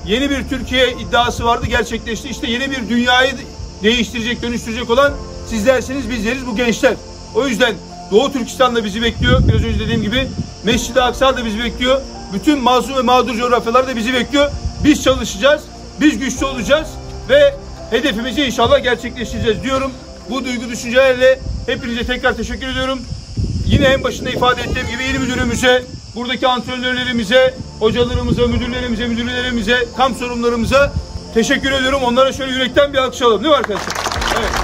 yeni bir Türkiye iddiası vardı, gerçekleşti. İşte yeni bir dünyayı değiştirecek, dönüştürecek olan sizlersiniz, bizleriz, bu gençler. O yüzden Doğu Türkistan da bizi bekliyor. Biraz önce dediğim gibi Mescid-i Aksa da bizi bekliyor. Bütün mazlum ve mağdur coğrafyalar da bizi bekliyor. Biz çalışacağız, biz güçlü olacağız ve hedefimizi inşallah gerçekleştireceğiz diyorum. Bu duygu düşüncelerle hepinize tekrar teşekkür ediyorum. Yine en başında ifade ettiğim gibi il müdürümüze, buradaki antrenörlerimize, hocalarımıza, müdürlerimize, kamp sorumlularımıza teşekkür ediyorum. Onlara şöyle yürekten bir alkış alalım, değil mi arkadaşlar? Evet.